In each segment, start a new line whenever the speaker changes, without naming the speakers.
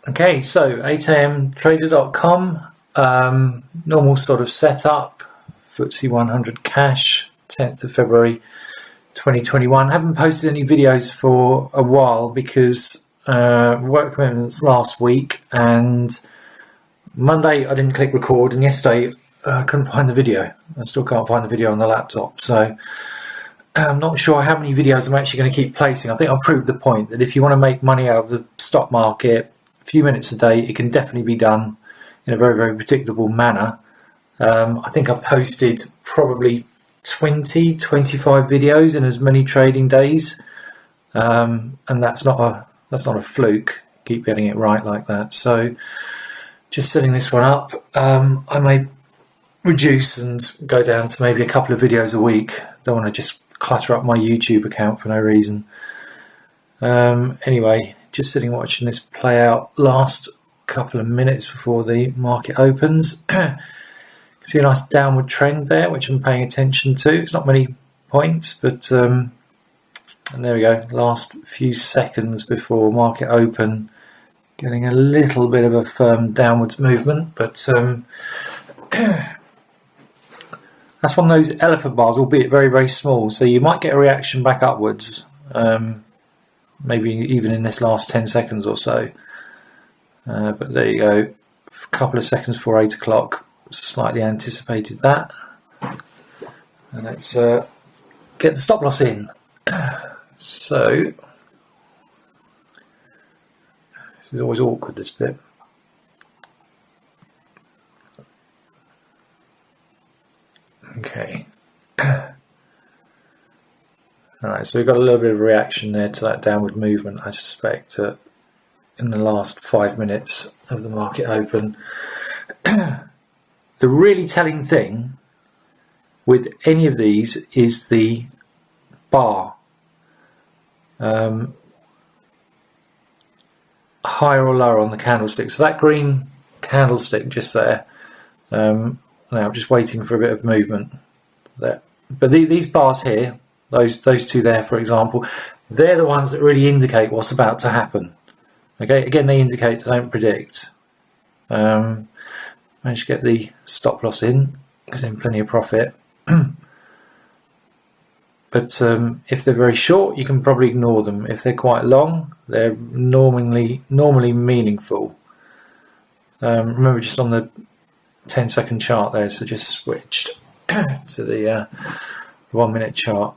Okay, so 8amtrader.com, normal sort of setup, FTSE 100 cash, 10th of February 2021. I haven't posted any videos for a while because work commitments last week, and Monday I didn't click record, and yesterday I couldn't find the video. I still can't find the video on the laptop, so I'm not sure how many videos I'm actually going to keep placing. I think I've proved the point that if you want to make money out of the stock market, a few minutes a day, it can definitely be done in a very, very predictable manner. I think I've posted probably 20, 25 videos in as many trading days, and that's not a fluke. Keep getting it right like that. So just setting this one up, I may reduce and go down to maybe a couple of videos a week. Don't want to just clutter up my YouTube account for no reason. Anyway, just sitting watching this play out last couple of minutes before the market opens. See a nice downward trend there, which I'm paying attention to. It's not many points, but and there we go. Last few seconds before market open, getting a little bit of a firm downwards movement, but that's one of those elephant bars, albeit very, very small. So you might get a reaction back upwards, maybe even in this last 10 seconds or so. But there you go. A couple of seconds before 8 o'clock. Slightly anticipated that. And let's get the stop loss in. So this is always awkward, this bit. Okay. Alright, so we've got a little bit of reaction there to that downward movement, I suspect, in the last 5 minutes of the market open. The really telling thing with any of these is the bar. Higher or lower on the candlestick. So that green candlestick just there, now I'm just waiting for a bit of movement there. But these bars here, those two there, for example, they're the ones that really indicate what's about to happen. Okay, again, they indicate, they don't predict. Managed to get the stop loss in, because in plenty of profit. But if they're very short, you can probably ignore them. If they're quite long, they're normally meaningful. Remember, just on the 10-second chart there, so just switched to the 1 minute chart.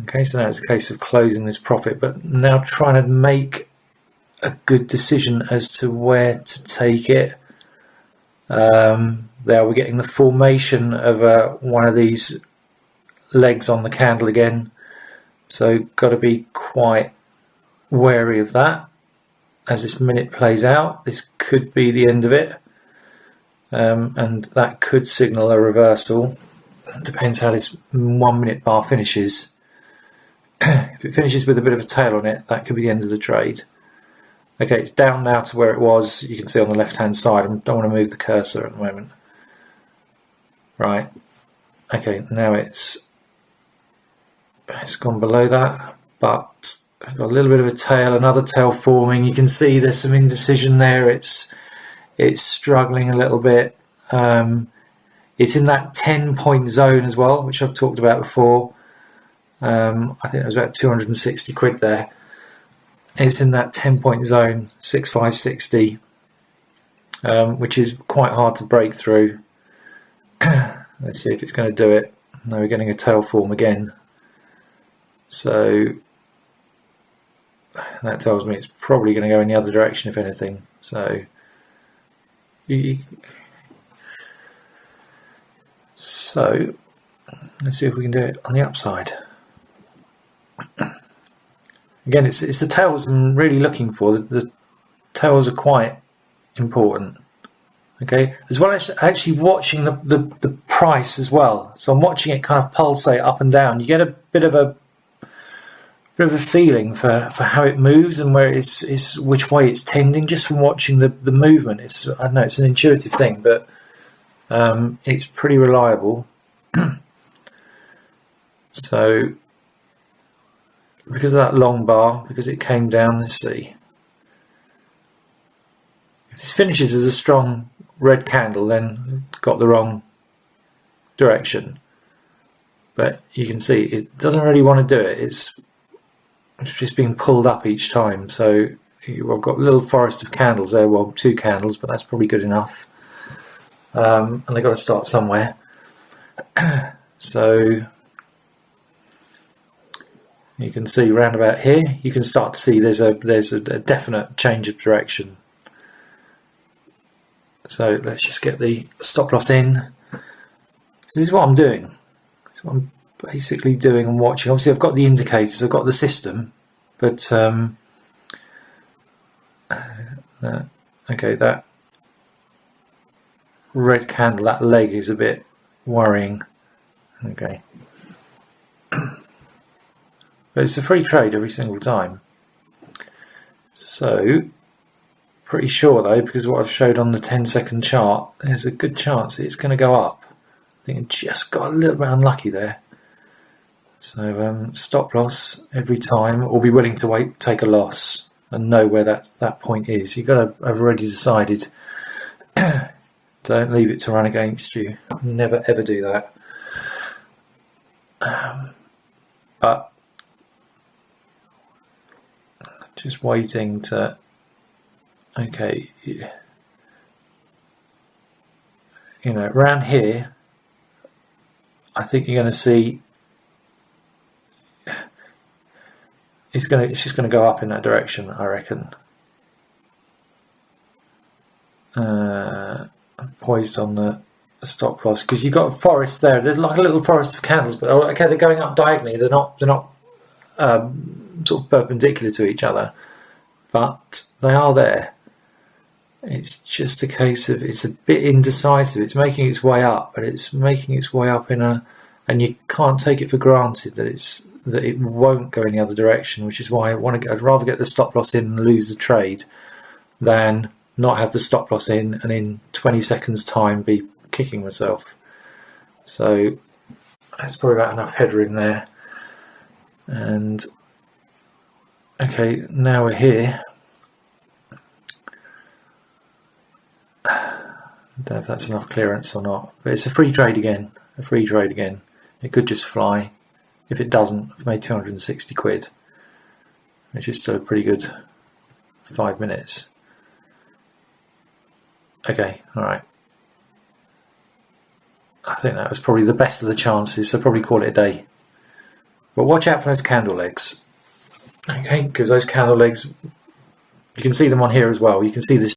Okay, so now it's a case of closing this profit, but now trying to make a good decision as to where to take it. There we're getting the formation of one of these legs on the candle again, so got to be quite wary of that as this minute plays out. This could be the end of it, and that could signal a reversal. It depends how this 1 minute bar finishes. If it finishes with a bit of a tail on it, that could be the end of the trade. Okay, it's down now to where it was. You can see on the left hand side. I don't want to move the cursor at the moment. Right. Okay, now it's gone below that, but I've got a little bit of a tail, another tail forming. You can see there's some indecision there. It's struggling a little bit. It's in that 10-point zone as well, which I've talked about before. I think it was about 260 quid there. It's in that 10-point zone, 6560, which is quite hard to break through. Let's see if it's going to do it. No, we're getting a tail form again. So that tells me it's probably going to go in the other direction, if anything. So let's see if we can do it on the upside. Again, it's the tails I'm really looking for. The tails are quite important. Okay, as well as actually watching the price as well. So I'm watching it kind of pulsate up and down. You get a bit of a feeling for how it moves and where it's which way it's tending just from watching the movement. I know it's an intuitive thing, but it's pretty reliable. So because of that long bar, because it came down, let's see. If this finishes as a strong red candle, then got the wrong direction. But you can see it doesn't really want to do it. It's just being pulled up each time. So I've got a little forest of candles there. Well, 2 candles, but that's probably good enough. And they've got to start somewhere. So you can see round about here, you can start to see there's a definite change of direction. So let's just get the stop loss in. This is what I'm doing. This is what I'm basically doing and watching. Obviously I've got the indicators, I've got the system, but okay, that red candle, that leg is a bit worrying. Okay. But it's a free trade every single time. So, pretty sure though, because what I've showed on the 10-second chart, there's a good chance it's going to go up. I think I just got a little bit unlucky there. So, stop loss every time, or be willing to wait, take a loss, and know where that point is. You've got to have already decided. Don't leave it to run against you. Never ever do that. But just waiting to, okay, you know, around here, I think you're going to see it's just going to go up in that direction, I reckon. Poised on the stop loss because you've got a forest there. There's like a little forest of candles, but okay, they're going up diagonally. They're not sort of perpendicular to each other, but they are there. It's just a case of it's a bit indecisive. It's making its way up, but it's making its way up and you can't take it for granted that it won't go in the other direction. Which is why I'd rather get the stop loss in and lose the trade than not have the stop loss in and in 20 seconds time be kicking myself. So that's probably about enough header in there. And okay, now we're here. I don't know if that's enough clearance or not, but it's a free trade again. It could just fly. If it doesn't, I've made 260 quid, which is still a pretty good 5 minutes. Okay, alright. I think that was probably the best of the chances, so probably call it a day. But watch out for those candle legs. Okay, because those candle legs, you can see them on here as well. You can see this